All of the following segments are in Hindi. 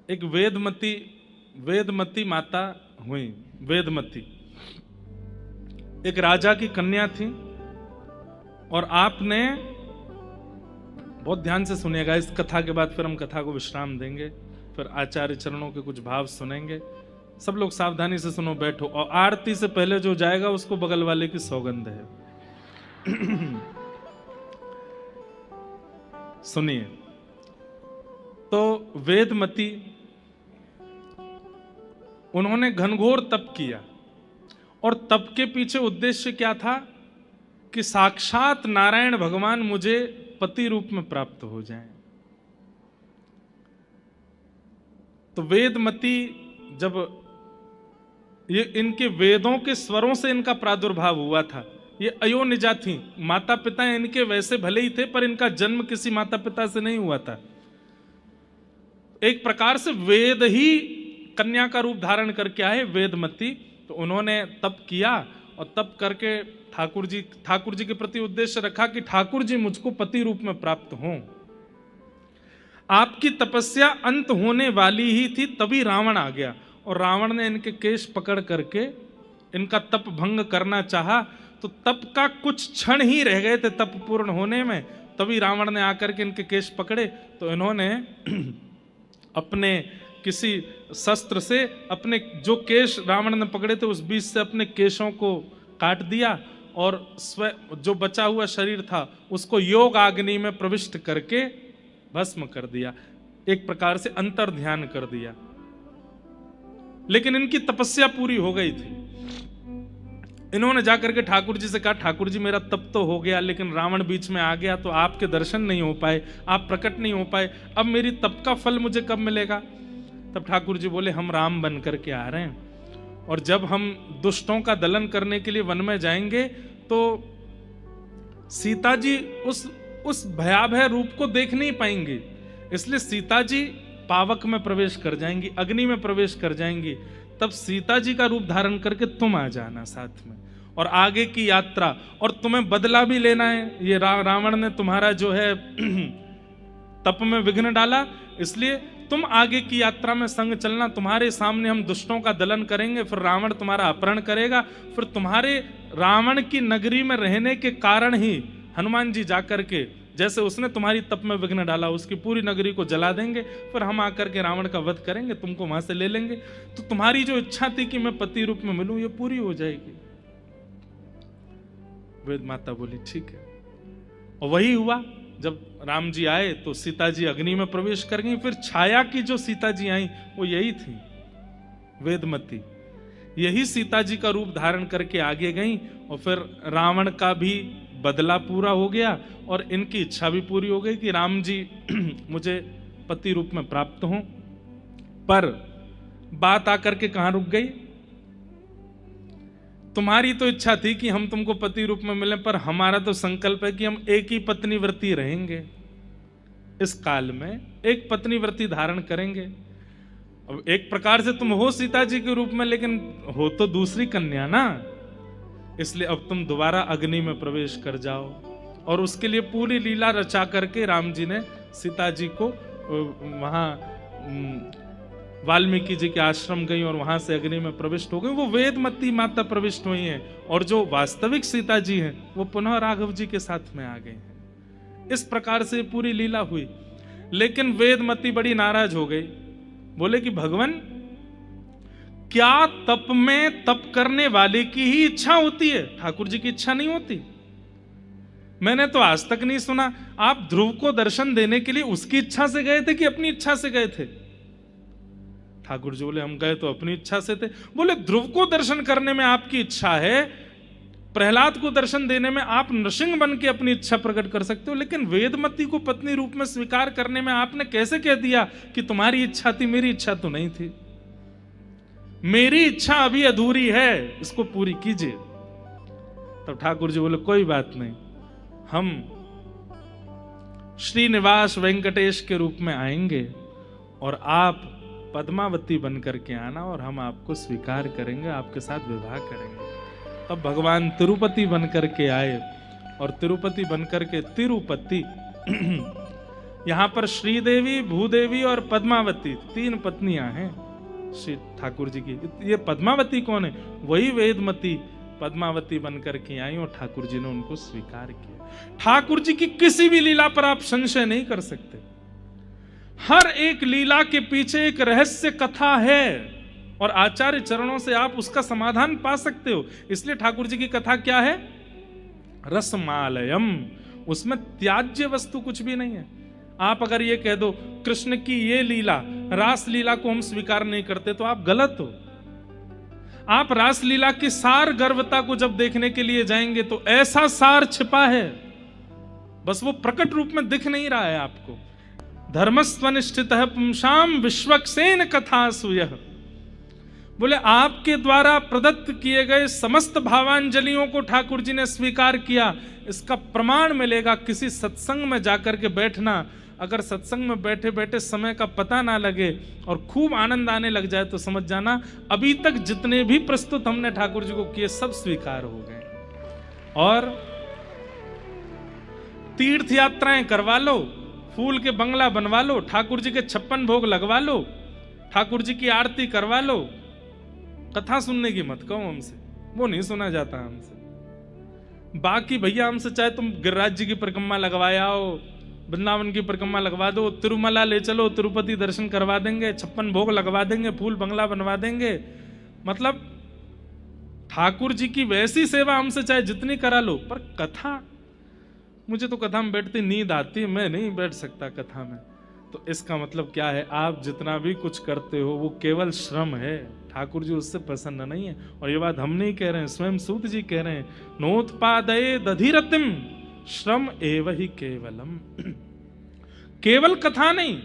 एक वेदमती माता हुई। वेदमती एक राजा की कन्या थी, और आपने बहुत ध्यान से सुनिएगा, इस कथा के बाद फिर हम कथा को विश्राम देंगे, फिर आचार्य चरणों के कुछ भाव सुनेंगे। सब लोग सावधानी से सुनो, बैठो, और आरती से पहले जो जाएगा उसको बगल वाले की सौगंध है। सुनिए। तो वेदमती, उन्होंने घनघोर तप किया, और तप के पीछे उद्देश्य क्या था कि साक्षात नारायण भगवान मुझे पति रूप में प्राप्त हो जाएं। तो वेदमती, जब ये इनके वेदों के स्वरों से इनका प्रादुर्भाव हुआ था, ये अयोनिजा थी, माता पिता इनके वैसे भले ही थे, पर इनका जन्म किसी माता पिता से नहीं हुआ था। एक प्रकार से वेद ही कन्या का रूप धारण करके आए वेदमती। तो उन्होंने तप किया, और तप करके ठाकुर जी के प्रति उद्देश्य रखा कि ठाकुर जी मुझको पति रूप में प्राप्त हों। आपकी तपस्या अंत होने वाली ही थी, तभी रावण आ गया, और रावण ने इनके केश पकड़ करके इनका तप भंग करना चाहा। तो तप का कुछ क्षण ही रह गए थे तप पूर्ण होने में, तभी रावण ने आकर के इनके केश पकड़े। तो इन्होंने अपने किसी शस्त्र से अपने जो केश रावण ने पकड़े थे उस बीच से अपने केशों को काट दिया, और जो बचा हुआ शरीर था उसको योग अग्नि में प्रविष्ट करके भस्म कर दिया, एक प्रकार से अंतर ध्यान कर दिया। लेकिन इनकी तपस्या पूरी हो गई थी। इन्होंने जाकर के ठाकुर जी से कहा, ठाकुर जी मेरा तप तो हो गया, लेकिन रावण बीच में आ गया, तो आपके दर्शन नहीं हो पाए, आप प्रकट नहीं हो पाए, अब मेरी तप का फल मुझे कब मिलेगा? तब ठाकुर जी बोले, हम राम बन करके आ रहे हैं, और जब हम दुष्टों का दलन करने के लिए वन में जाएंगे तो सीता जी उस भयावह रूप को देख नहीं पाएंगे, इसलिए सीता जी पावक में प्रवेश कर जाएंगी, अग्नि में प्रवेश कर जाएंगी। तब सीता जी का रूप धारण करके तुम आ जाना साथ में, और आगे की यात्रा, और तुम्हें बदला भी लेना है। ये रावण ने तुम्हारा जो है तप में विघ्न डाला, इसलिए तुम आगे की यात्रा में संग चलना, तुम्हारे सामने हम दुष्टों का दलन करेंगे, फिर रावण तुम्हारा अपहरण करेगा, फिर तुम्हारे रावण की नगरी में रहने के कारण ही हनुमान जी जाकर के, जैसे उसने तुम्हारी तप में विघ्न डाला, उसकी पूरी नगरी को जला देंगे, फिर हम आकर के रावण का वध करेंगे, तुमको वहां से ले लेंगे, तो तुम्हारी जो इच्छा थी कि मैं पति रूप में मिलूं, ये पूरी हो जाएगी। वेद माता बोली ठीक है, और वही हुआ। जब राम जी आए तो सीता जी अग्नि में प्रवेश कर गई, फिर छाया की जो सीता जी आई वो यही थी, वेदमती। यही सीता जी का रूप धारण करके आगे गई, और फिर रावण का भी बदला पूरा हो गया, और इनकी इच्छा भी पूरी हो गई कि राम जी मुझे पति रूप में प्राप्त हों। पर बात आकर के कहां रुक गई? तुम्हारी तो इच्छा थी कि हम तुमको पति रूप में मिलें, पर हमारा तो संकल्प है कि हम एक ही पत्नी व्रती रहेंगे, इस काल में एक पत्नी व्रती धारण करेंगे। अब एक प्रकार से तुम हो सीता जी के रूप में, लेकिन हो तो दूसरी कन्या ना, इसलिए अब तुम दोबारा अग्नि में प्रवेश कर जाओ। और उसके लिए पूरी लीला रचा करके राम जी ने सीता जी को वहां वाल्मीकि जी के आश्रम गई, और वहां से अग्नि में प्रविष्ट हो गई। वो वेदमती माता प्रविष्ट हुई हैं, और जो वास्तविक सीता जी हैं वो पुनः राघव जी के साथ में आ गए हैं। इस प्रकार से पूरी लीला हुई। लेकिन वेदमती बड़ी नाराज हो गई, बोले कि भगवान, क्या तप में तप करने वाले की ही इच्छा होती है, ठाकुर जी की इच्छा नहीं होती? मैंने तो आज तक नहीं सुना। आप ध्रुव को दर्शन देने के लिए उसकी इच्छा से गए थे कि अपनी इच्छा से गए थे? ठाकुर जी बोले, हम गए तो अपनी इच्छा से थे। बोले, ध्रुव को दर्शन करने में आपकी इच्छा है, प्रहलाद को दर्शन देने में आप नृसिंह बन के अपनी इच्छा प्रकट कर सकते हो, लेकिन वेदमती को पत्नी रूप में स्वीकार करने में आपने कैसे कह दिया कि तुम्हारी इच्छा थी, मेरी इच्छा तो नहीं थी? मेरी इच्छा अभी अधूरी है, इसको पूरी कीजिए। तब ठाकुर जी बोले, कोई बात नहीं, हम श्रीनिवास वेंकटेश के रूप में आएंगे, और आप पद्मावती बन करके आना, और हम आपको स्वीकार करेंगे, आपके साथ विवाह करेंगे। तब भगवान तिरुपति बन करके आए, और तिरुपति बन करके तिरुपति यहां पर श्रीदेवी, भूदेवी और पद्मावती 3 पत्नियां हैं श्री ठाकुर जी की। ये पद्मावती कौन है? वही वेदमती पद्मावती बनकर के आई और ठाकुर जी ने उनको स्वीकार किया। ठाकुर जी की किसी भी लीला पर आप संशय नहीं कर सकते। हर एक लीला के पीछे एक रहस्य कथा है और आचार्य चरणों से आप उसका समाधान पा सकते हो। इसलिए ठाकुर जी की कथा क्या है? रसमालयम। उसमें त्याज्य वस्तु कुछ भी नहीं है। आप अगर ये कह दो कृष्ण की ये लीला, रास लीला को हम स्वीकार नहीं करते, तो आप गलत हो। आप रास लीला की सार गर्भता को जब देखने के लिए जाएंगे तो ऐसा सार छिपा है, बस वो प्रकट रूप में दिख नहीं रहा है आपको। धर्मस्वनिष्ठितः पुंसाम विश्वक्सेन कथा सुयः। बोले आपके द्वारा प्रदत्त किए गए समस्त भावांजलियों को ठाकुर जी ने स्वीकार किया। इसका प्रमाण मिलेगा किसी सत्संग में जाकर के बैठना। अगर सत्संग में बैठे बैठे समय का पता ना लगे और खूब आनंद आने लग जाए तो समझ जाना अभी तक जितने भी प्रस्तुत हमने ठाकुर जी को किए सब स्वीकार हो गए। और तीर्थ यात्राएं करवा लो, फूल के बंगला बनवा लो, ठाकुर जी के 56 भोग लगवा लो, ठाकुर जी की आरती करवा लो, कथा सुनने की मत कहो हमसे, वो नहीं सुना जाता हमसे। बाकी भैया हमसे चाहे तुम गिरिराज जी की परिक्रमा लगवाया हो, वृंदावन की परिक्रमा लगवा दो, तिरुमला ले चलो, तिरुपति दर्शन करवा देंगे, 56 भोग लगवा देंगे, फूल बंगला बनवा देंगे। मतलब ठाकुर जी की वैसी सेवा हमसे चाहे जितनी करा लो, पर कथा, मुझे तो कथा में बैठती नींद आती है, मैं नहीं बैठ सकता कथा में। तो इसका मतलब क्या है? आप जितना भी कुछ करते हो वो केवल श्रम है, ठाकुर जी उससे प्रसन्न नहीं है। और ये बात हम नहीं कह रहे हैं, स्वयं सूत जी कह रहे हैं, नोत्पादये दधिरतिम श्रम एव ही केवलम। केवल कथा नहीं,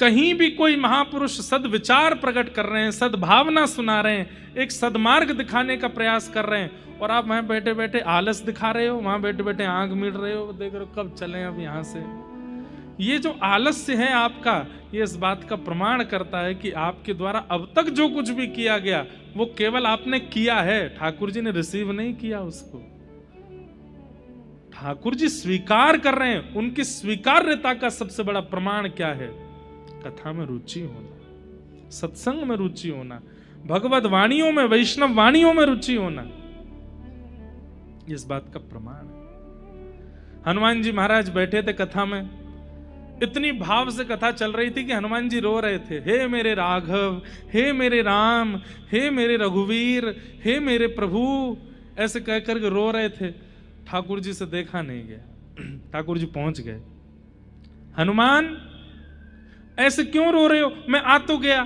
कहीं भी कोई महापुरुष सद्विचार प्रकट कर रहे हैं, सद्भावना सुना रहे हैं, एक सद्मार्ग दिखाने का प्रयास कर रहे हैं, और आप वहां बैठे बैठे आलस दिखा रहे हो, वहां बैठे बैठे आंख मीट रहे हो, देख रहे हो कब चले अब यहां से। ये जो आलस्य है आपका, ये इस बात का प्रमाण करता है कि आपके द्वारा अब तक जो कुछ भी किया गया वो केवल आपने किया है, ठाकुर जी ने रिसीव नहीं किया उसको। ठाकुर जी स्वीकार कर रहे हैं। उनकी स्वीकार्यता का सबसे बड़ा प्रमाण क्या है? कथा में रुचि होना, सत्संग में रुचि होना, भगवत वाणियों में, वैष्णव वाणियों में रुचि होना, इस बात का प्रमाण है। हनुमान जी महाराज बैठे थे कथा में, इतनी भाव से कथा चल रही थी कि हनुमान जी रो रहे थे, हे मेरे राघव, हे मेरे राम, हे मेरे रघुवीर, हे मेरे प्रभु, ऐसे कह करके रो रहे थे। ठाकुर जी से देखा नहीं गया। ठाकुर जी पहुंच गए, हनुमान ऐसे क्यों रो रहे हो? मैं आ तो गया।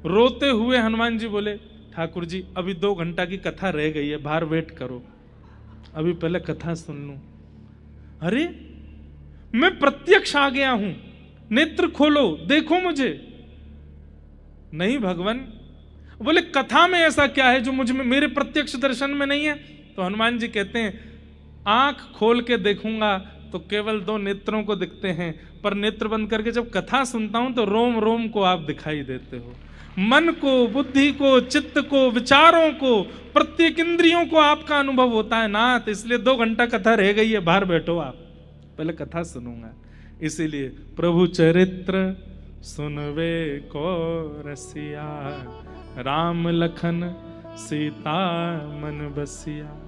रोते हुए हनुमान जी बोले, ठाकुर जी अभी 2 घंटा की कथा रह गई है, बाहर वेट करो, अभी पहले कथा सुन लूं। अरे मैं प्रत्यक्ष आ गया हूं, नेत्र खोलो, देखो मुझे। नहीं भगवान। बोले कथा में ऐसा क्या है जो मुझ में, मेरे प्रत्यक्ष दर्शन में नहीं है? तो हनुमान जी कहते हैं, आंख खोल के देखूंगा तो केवल 2 नेत्रों को दिखते हैं, पर नेत्र बंद करके जब कथा सुनता हूं तो रोम रोम को आप दिखाई देते हो, मन को, बुद्धि को, चित्त को, विचारों को, प्रत्येक इंद्रियों को आपका अनुभव होता है नाथ। इसलिए 2 घंटा कथा रह गई है, बाहर बैठो आप, पहले कथा सुनूंगा। इसीलिए प्रभु चरित्र सुनवे को रसिया, राम लखन सीता मन बसिया।